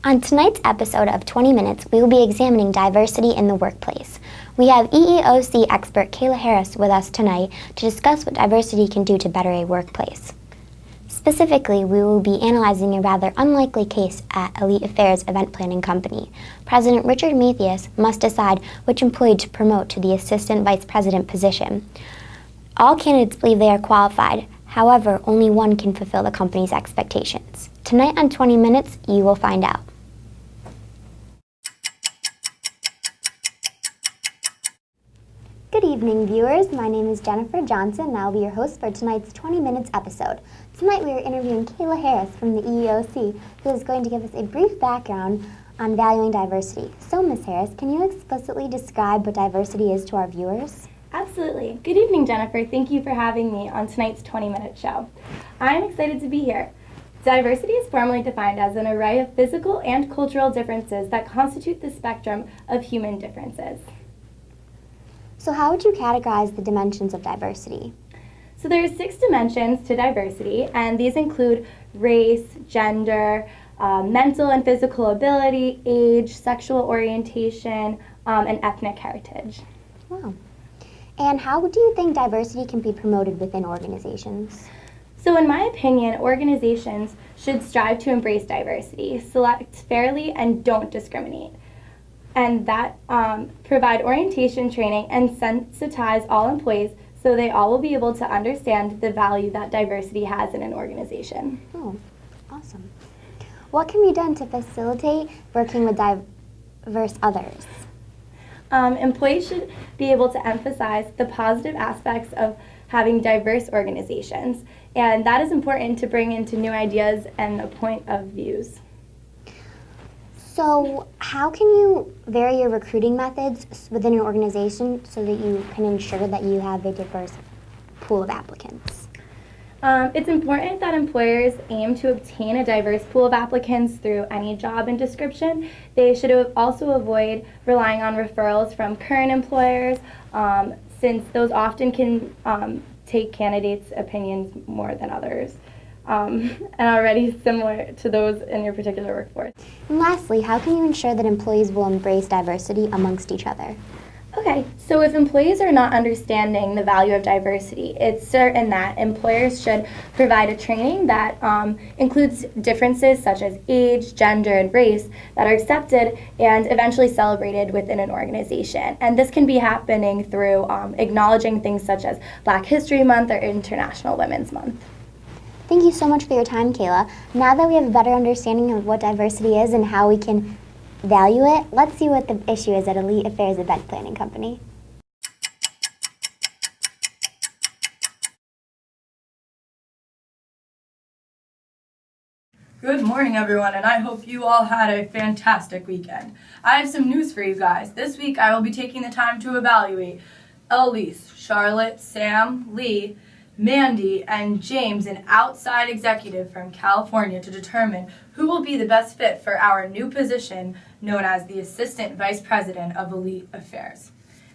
On tonight's episode of 20 Minutes, we will be examining diversity in the workplace. We have EEOC expert Kayla Harris with us tonight to discuss what diversity can do to better a workplace. Specifically, we will be analyzing a rather unlikely case at Elite Affairs event planning company. President Richard Mathias must decide which employee to promote to the assistant vice president position. All candidates believe they are qualified. However, only one can fulfill the company's expectations. Tonight on 20 Minutes, you will find out. Good evening, viewers. My name is Jennifer Johnson, and I'll be your host for tonight's 20 Minutes episode. Tonight we are interviewing Kayla Harris from the EEOC, who is going to give us a brief background on valuing diversity. So, Ms. Harris, can you explicitly describe what diversity is to our viewers? Absolutely. Good evening, Jennifer. Thank you for having me on tonight's 20-minute show. I'm excited to be here. Diversity is formally defined as an array of physical and cultural differences that constitute the spectrum of human differences. So how would you categorize the dimensions of diversity? So there are 6 dimensions to diversity, and these include race, gender, mental and physical ability, age, sexual orientation, and ethnic heritage. Wow. And how do you think diversity can be promoted within organizations? So in my opinion, organizations should strive to embrace diversity, select fairly, and don't discriminate. And that provide orientation training and sensitize all employees so they all will be able to understand the value that diversity has in an organization. Oh, awesome. What can be done to facilitate working with diverse others? Employees should be able to emphasize the positive aspects of having diverse organizations, and that is important to bring into new ideas and a point of views. So how can you vary your recruiting methods within an organization so that you can ensure that you have a diverse pool of applicants? It's important that employers aim to obtain a diverse pool of applicants through any job and description. They should also avoid relying on referrals from current employers, since those often can take candidates' opinions more than others. And already similar to those in your particular workforce. And lastly, how can you ensure that employees will embrace diversity amongst each other? Okay, so if employees are not understanding the value of diversity, it's certain that employers should provide a training that includes differences such as age, gender, and race that are accepted and eventually celebrated within an organization. And this can be happening through acknowledging things such as Black History Month or International Women's Month. Thank you so much for your time, Kayla. Now that we have a better understanding of what diversity is and how we can value it, let's see what the issue is at Elite Affairs Event Planning Company. Good morning, everyone, and I hope you all had a fantastic weekend. I have some news for you guys. This week, I will be taking the time to evaluate Elise, Charlotte, Sam, Lee, Mandy, and James, an outside executive from California, to determine who will be the best fit for our new position known as the Assistant Vice President of Elite Affairs.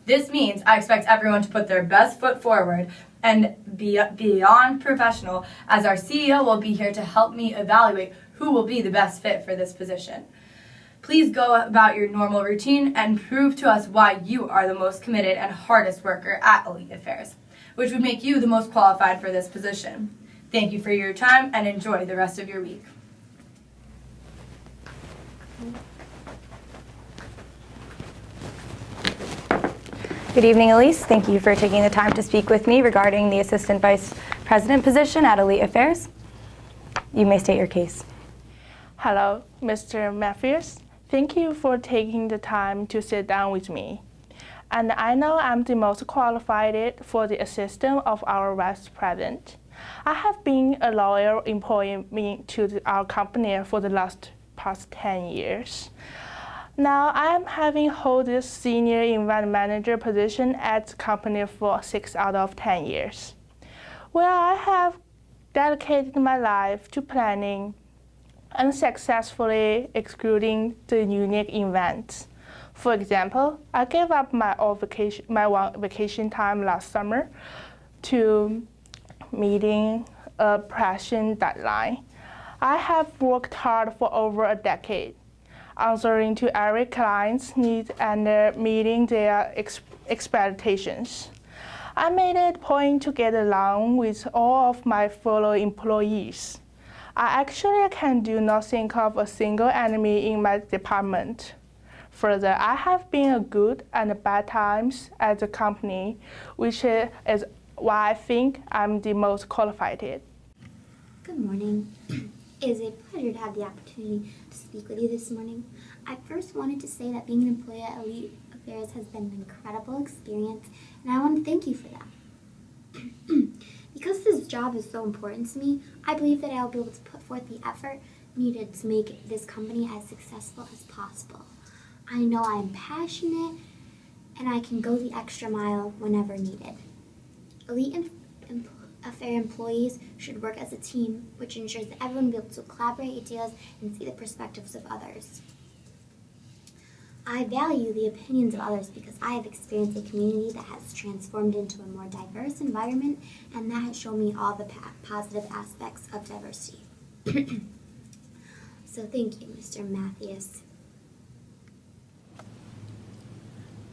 This means I expect everyone to put their best foot forward and be beyond professional, as our CEO will be here to help me evaluate who will be the best fit for this position. Please go about your normal routine and prove to us why you are the most committed and hardest worker at Elite Affairs, which would make you the most qualified for this position. Thank you for your time and enjoy the rest of your week. Good evening, Elise. Thank you for taking the time to speak with me regarding the Assistant Vice President position at Elite Affairs. You may state your case. Hello, Mr. Mathias. Thank you for taking the time to sit down with me. And I know I'm the most qualified for the assistant of our vice president. I have been a loyal employee to our company for the past 10 years. Now I am having hold this senior event manager position at the company for 6 out of 10 years. Where I have dedicated my life to planning and successfully executing the unique events. For example, I gave up my vacation time last summer to meeting a pressing deadline. I have worked hard for over a decade. answering to every client's needs and meeting their expectations. I made it a point to get along with all of my fellow employees. I actually can not think of a single enemy in my department. Further, I have been a good and bad times at the company, which is why I think I'm the most qualified. Good morning. It is a pleasure to have the opportunity to speak with you this morning. I first wanted to say that being an employee at Elite Affairs has been an incredible experience, and I want to thank you for that. Because this job is so important to me, I believe that I'll be able to put forth the effort needed to make this company as successful as possible. I know I am passionate, and I can go the extra mile whenever needed. Elite Affair employees should work as a team, which ensures that everyone will be able to collaborate ideas and see the perspectives of others. I value the opinions of others because I have experienced a community that has transformed into a more diverse environment, and that has shown me all the positive aspects of diversity. So thank you, Mr. Matthews.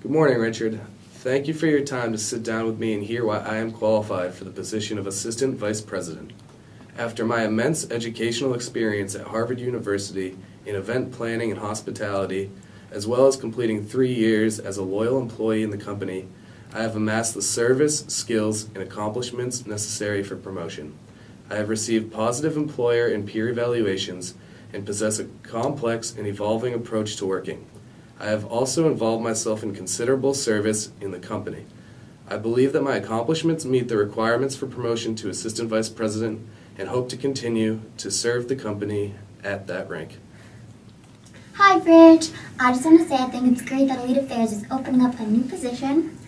Good morning, Richard. Thank you for your time to sit down with me and hear why I am qualified for the position of Assistant Vice President. After my immense educational experience at Harvard University in event planning and hospitality, as well as completing 3 years as a loyal employee in the company, I have amassed the service, skills, and accomplishments necessary for promotion. I have received positive employer and peer evaluations and possess a complex and evolving approach to working. I have also involved myself in considerable service in the company. I believe that my accomplishments meet the requirements for promotion to Assistant Vice President and hope to continue to serve the company at that rank. Hi, Bridge. I just want to say I think it's great that Elite Affairs is opening up a new position.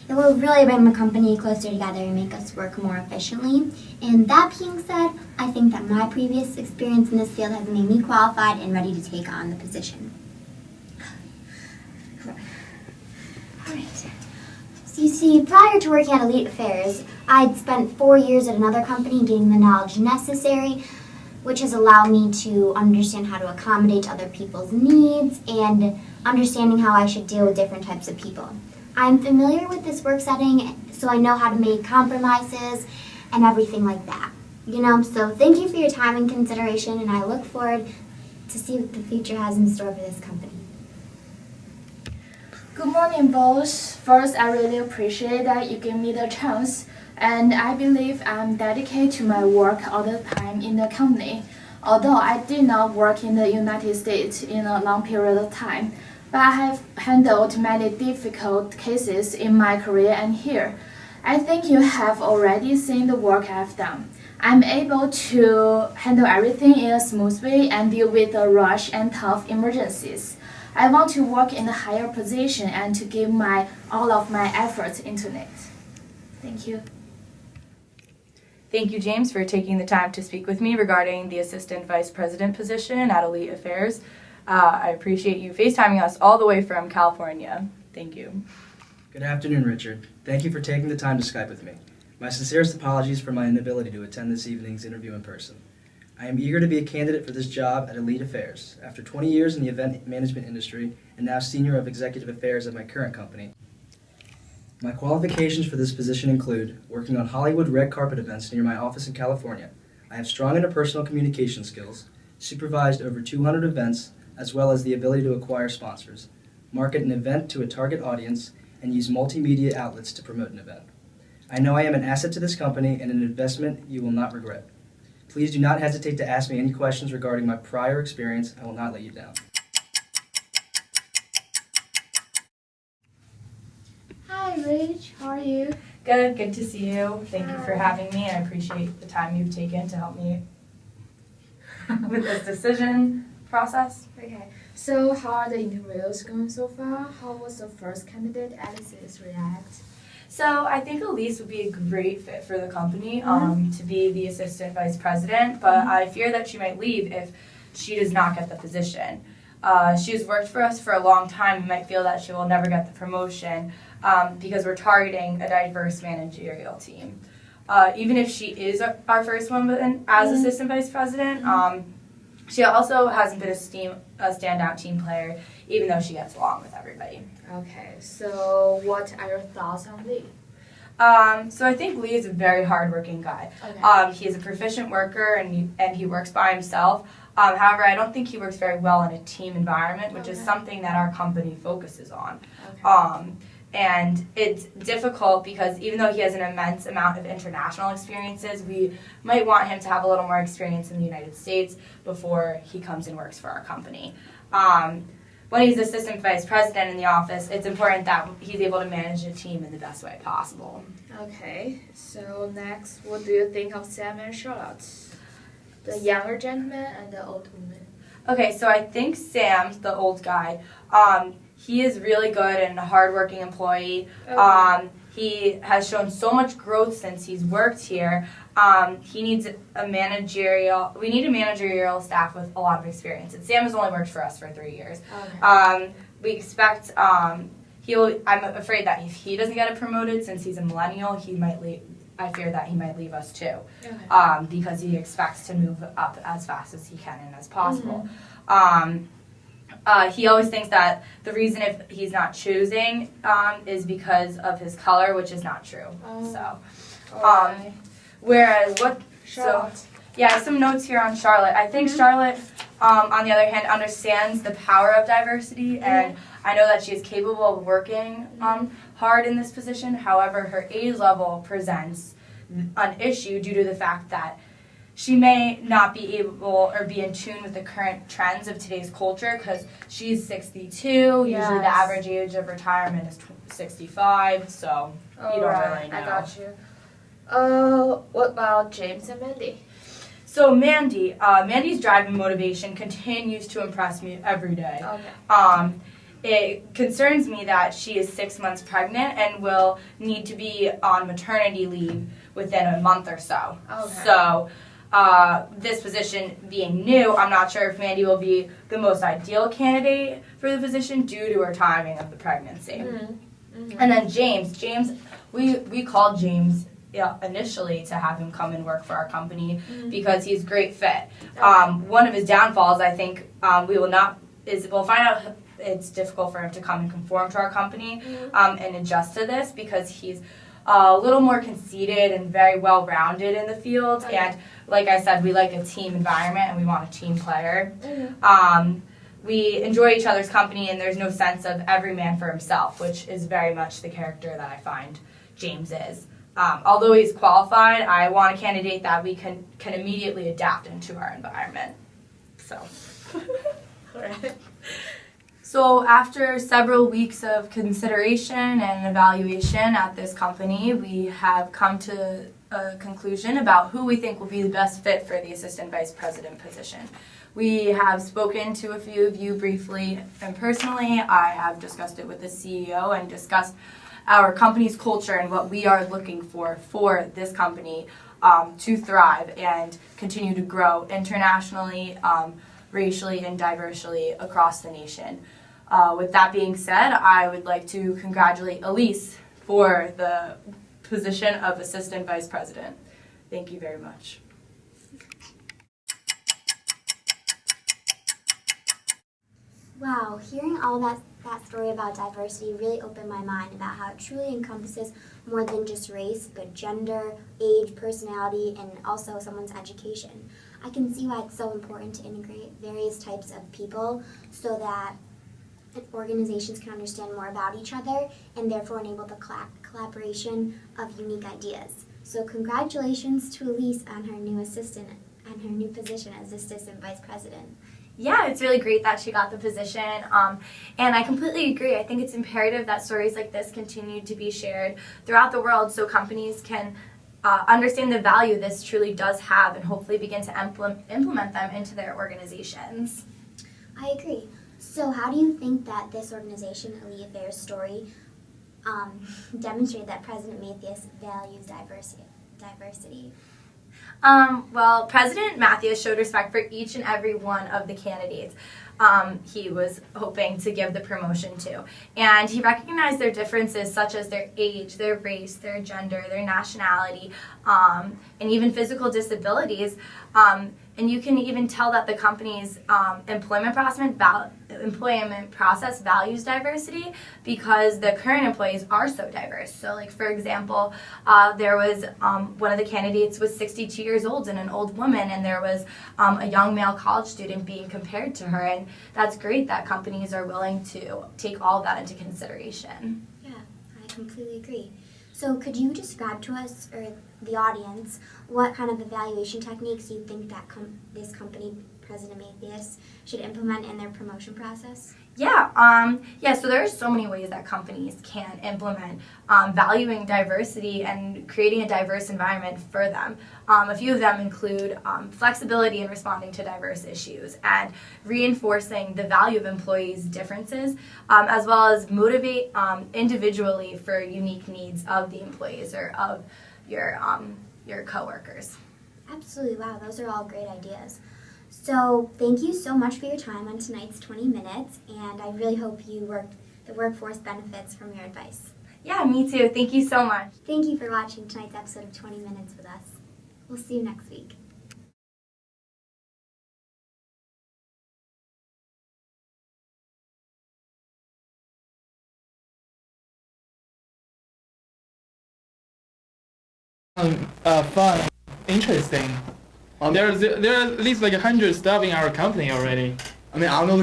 It will really bring the company closer together and make us work more efficiently. And that being said, I think that my previous experience in this field has made me qualified and ready to take on the position. Alright. So you see, prior to working at Elite Affairs, I'd spent 4 years at another company getting the knowledge necessary, which has allowed me to understand how to accommodate other people's needs and understanding how I should deal with different types of people. I'm familiar with this work setting, so I know how to make compromises and everything like that. So thank you for your time and consideration, and I look forward to see what the future has in store for this company. Good morning, boss. First, I really appreciate that you gave me the chance, and I believe I'm dedicated to my work all the time in the company. Although I did not work in the United States in a long period of time, but I have handled many difficult cases in my career and here. I think you have already seen the work I've done. I'm able to handle everything in a smooth way and deal with the rush and tough emergencies. I want to work in a higher position and to give all of my efforts into it. Thank you. Thank you, James, for taking the time to speak with me regarding the Assistant Vice President position at Elite Affairs. I appreciate you FaceTiming us all the way from California. Thank you. Good afternoon, Richard. Thank you for taking the time to Skype with me. My sincerest apologies for my inability to attend this evening's interview in person. I am eager to be a candidate for this job at Elite Affairs. After 20 years in the event management industry and now Senior of Executive Affairs at my current company, my qualifications for this position include working on Hollywood red carpet events near my office in California. I have strong interpersonal communication skills, supervised over 200 events, as well as the ability to acquire sponsors, market an event to a target audience, and use multimedia outlets to promote an event. I know I am an asset to this company and an investment you will not regret. Please do not hesitate to ask me any questions regarding my prior experience. I will not let you down. Hi, Rich. How are you? Good to see you. Thank you for having me. I appreciate the time you've taken to help me with this decision process. Okay. So, how are the interviews going so far? How was the first candidate, Alice's, react? So I think Elise would be a great fit for the company to be the Assistant Vice President, but I fear that she might leave if she does not get the position. She has worked for us for a long time and might feel that she will never get the promotion because we're targeting a diverse managerial team. Even if she is our first woman as Assistant Vice President, She also hasn't been a standout team player, even though she gets along with everybody. Okay, so what are your thoughts on Lee? So I think Lee is a very hardworking guy. Okay. He is a proficient worker and he works by himself. However, I don't think he works very well in a team environment, which is something that our company focuses on. Okay. And it's difficult because even though he has an immense amount of international experiences, we might want him to have a little more experience in the United States before he comes and works for our company. When he's assistant vice president in the office, it's important that he's able to manage the team in the best way possible. Okay, so next, what do you think of Sam and Charlotte? The younger gentleman and the old woman. Okay, so I think Sam, the old guy, he is really good and a hardworking employee. Okay. He has shown so much growth since he's worked here. He needs we need a managerial staff with a lot of experience. And Sam has only worked for us for 3 years. Okay. We expect I'm afraid that if he doesn't get it promoted, since he's a millennial, he might leave. I fear that he might leave us too, Okay. because he expects to move up as fast as he can and as possible. He always thinks that the reason if he's not choosing is because of his color, which is not true. So, Alright. whereas Charlotte. I have some notes here on Charlotte. I think Charlotte, on the other hand, understands the power of diversity, and I know that she is capable of working hard in this position. However, her age level presents an issue due to the fact that she may not be able or be in tune with the current trends of today's culture because she's 62. Usually the average age of retirement is 65, so you don't really know. I got you. What about James and Mandy? So Mandy's drive and motivation continues to impress me every day. Okay. It concerns me that she is 6 months pregnant and will need to be on maternity leave within a month or so. Okay. So this position being new, I'm not sure if Mandy will be the most ideal candidate for the position due to her timing of the pregnancy. And then James, we called James initially to have him come and work for our company because he's a great fit. One of his downfalls, I think, we'll find out it's difficult for him to come and conform to our company and adjust to this because he's a little more conceited and very well-rounded in the field. And like I said, we like a team environment and we want a team player. We enjoy each other's company and there's no sense of every man for himself, which is very much the character that I find James is. Although he's qualified, I want a candidate that we can immediately adapt into our environment. So. So after several weeks of consideration and evaluation at this company, we have come to a conclusion about who we think will be the best fit for the assistant vice president position. We have spoken to a few of you briefly and personally. I have discussed it with the CEO and discussed our company's culture and what we are looking for this company to thrive and continue to grow internationally, racially, and diversely across the nation. With that being said, I would like to congratulate Elise for the position of Assistant Vice President. Thank you very much. Wow, hearing all that story about diversity really opened my mind about how it truly encompasses more than just race, but gender, age, personality, and also someone's education. I can see why it's so important to integrate various types of people so that organizations can understand more about each other and therefore enable the collaboration of unique ideas. So congratulations to Elise on her new position as Assistant Vice President. Yeah, it's really great that she got the position, and I completely agree. I think it's imperative that stories like this continue to be shared throughout the world so companies can understand the value this truly does have and hopefully begin to implement them into their organizations. I agree. So how do you think that this organization, Elite Affairs story, demonstrated that President Mathias values diversity? Well, President Mathias showed respect for each and every one of the candidates he was hoping to give the promotion to. And he recognized their differences such as their age, their race, their gender, their nationality, and even physical disabilities And you can even tell that the company's employment process values diversity because the current employees are so diverse. So, like for example, there was one of the candidates was 62 years old and an old woman, and there was a young male college student being compared to her. And that's great that companies are willing to take all of that into consideration. Yeah, I completely agree. So could you describe to us, or the audience, what kind of evaluation techniques you think that this company, President Mathias, should implement in their promotion process? So there are so many ways that companies can implement valuing diversity and creating a diverse environment for them. A few of them include flexibility in responding to diverse issues and reinforcing the value of employees' differences, as well as motivate individually for unique needs of the employees or of your coworkers. Absolutely, wow, those are all great ideas. So thank you so much for your time on tonight's 20 Minutes, and I really hope the workforce benefits from your advice. Yeah, me too. Thank you so much. Thank you for watching tonight's episode of 20 Minutes with us. We'll see you next week. Fun, interesting. There are at least like 100 staff in our company already. I mean, I don't know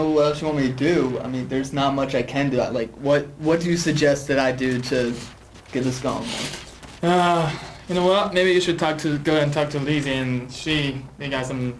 what else you want me to do. I mean, there's not much I can do. Like, what do you suggest that I do to get this going? You know what? Maybe you should go and talk to Lizzie, and they got some